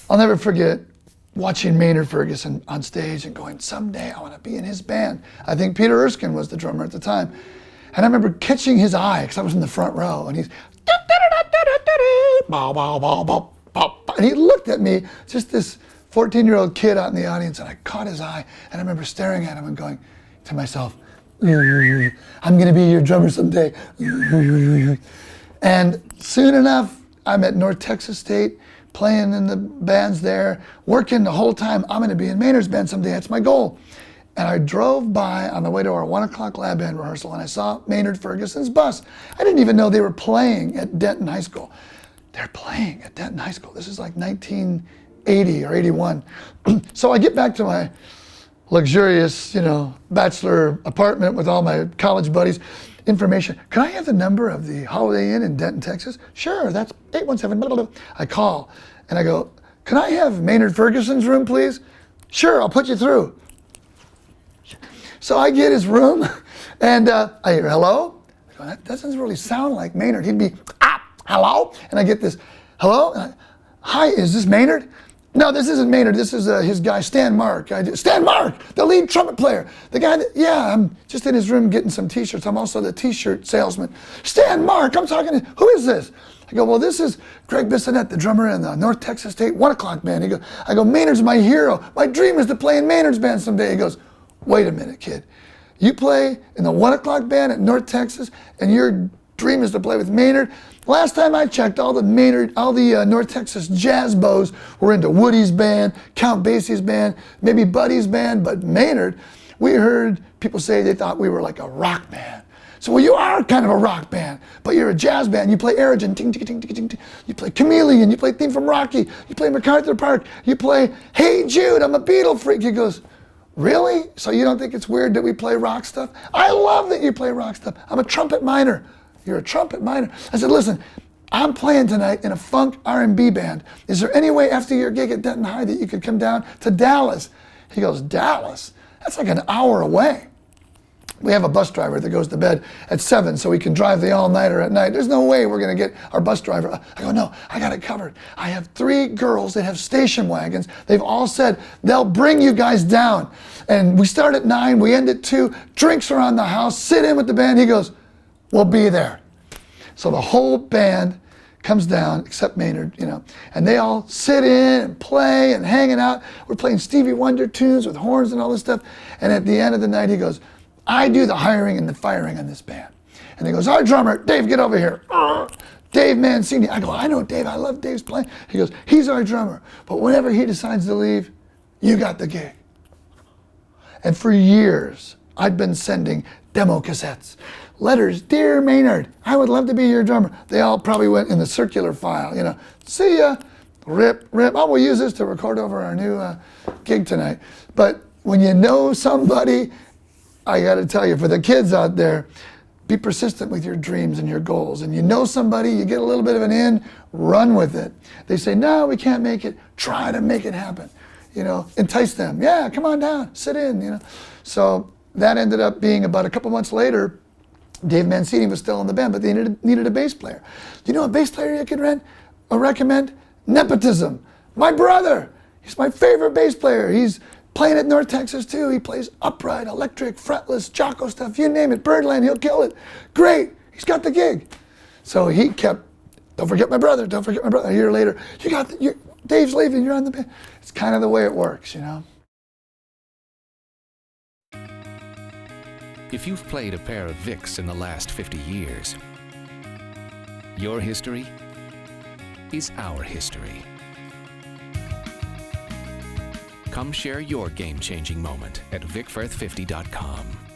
I'll never forget watching Maynard Ferguson on stage and going, someday I want to be in his band. I think Peter Erskine was the drummer at the time. And I remember catching his eye, because I was in the front row, and he's, and he looked at me, just this 14-year-old kid out in the audience, and I caught his eye, and I remember staring at him and going to myself, I'm gonna be your drummer someday. And soon enough, I'm at North Texas State, playing in the bands there, working the whole time. I'm gonna be in Maynard's band someday, that's my goal. And I drove by on the way to our 1 o'clock lab band rehearsal, and I saw Maynard Ferguson's bus. I didn't even know they were playing at Denton High School. They're playing at Denton High School. This is like 1980 or 81. So I get back to my luxurious, bachelor apartment with all my college buddies. Information. Can I have the number of the Holiday Inn in Denton, Texas? Sure, that's 817, blah, blah, blah. I call and I go, can I have Maynard Ferguson's room, please? Sure, I'll put you through. So I get his room and I hear, hello? I go, that doesn't really sound like Maynard. He'd be, hello? And I get this, hello? Hi, is this Maynard? No, this isn't Maynard. This is his guy, Stan Mark. Stan Mark, the lead trumpet player. The guy that, I'm just in his room getting some t-shirts. I'm also the t-shirt salesman. Stan Mark, I'm talking to, who is this? I go, well, this is Gregg Bissonette, the drummer in the North Texas State 1 o'clock band. I go, Maynard's my hero. My dream is to play in Maynard's band someday. He goes, wait a minute, kid. You play in the 1 o'clock band at North Texas, and your dream is to play with Maynard? Last time I checked, all the North Texas jazz bows were into Woody's band, Count Basie's band, maybe Buddy's band, but Maynard, we heard people say they thought we were like a rock band. So, well, you are kind of a rock band, but you're a jazz band. You play Aerogen, ting, ting, ting, ting, ting, ting. You play Chameleon, you play Theme from Rocky, you play MacArthur Park, you play Hey Jude, I'm a Beatle freak. He goes, really? So you don't think it's weird that we play rock stuff? I love that you play rock stuff. I'm a trumpet minor. You're a trumpet minor. I said, listen, I'm playing tonight in a funk R&B band. Is there any way after your gig at Denton High that you could come down to Dallas? He goes, Dallas? That's like an hour away. We have a bus driver that goes to bed at 7 so we can drive the all-nighter at night. There's no way we're gonna get our bus driver. I go, no, I got it covered. I have 3 girls that have station wagons. They've all said they'll bring you guys down. And we start at 9, we end at 2, drinks around the house, sit in with the band. He goes, we'll be there. So the whole band comes down, except Maynard, and they all sit in and play and hanging out. We're playing Stevie Wonder tunes with horns and all this stuff. And at the end of the night, he goes, I do the hiring and the firing on this band. And he goes, our drummer, Dave, get over here. Dave Mancini. I go, I know Dave, I love Dave's playing. He goes, he's our drummer. But whenever he decides to leave, you got the gig. And for years, I'd been sending demo cassettes, letters, dear Maynard, I would love to be your drummer. They all probably went in the circular file, see ya, rip. Oh, we'll use this to record over our new gig tonight. But when you know somebody, I gotta tell you, for the kids out there, be persistent with your dreams and your goals. And you know somebody, you get a little bit of an in, run with it. They say, no, we can't make it. Try to make it happen. Entice them. Yeah, come on down, sit in, So that ended up being about a couple months later. Dave Mancini was still in the band, but they needed a bass player. Do you know a bass player you could recommend? Nepotism. My brother, he's my favorite bass player. He's playing at North Texas too. He plays upright, electric, fretless, Jocko stuff, you name it, Birdland, he'll kill it. Great, he's got the gig. So he kept, don't forget my brother. A year later, Dave's leaving, you're on the band. It's kind of the way it works, If you've played a pair of Vicks in the last 50 years, your history is our history. Come share your game-changing moment at VicFirth50.com.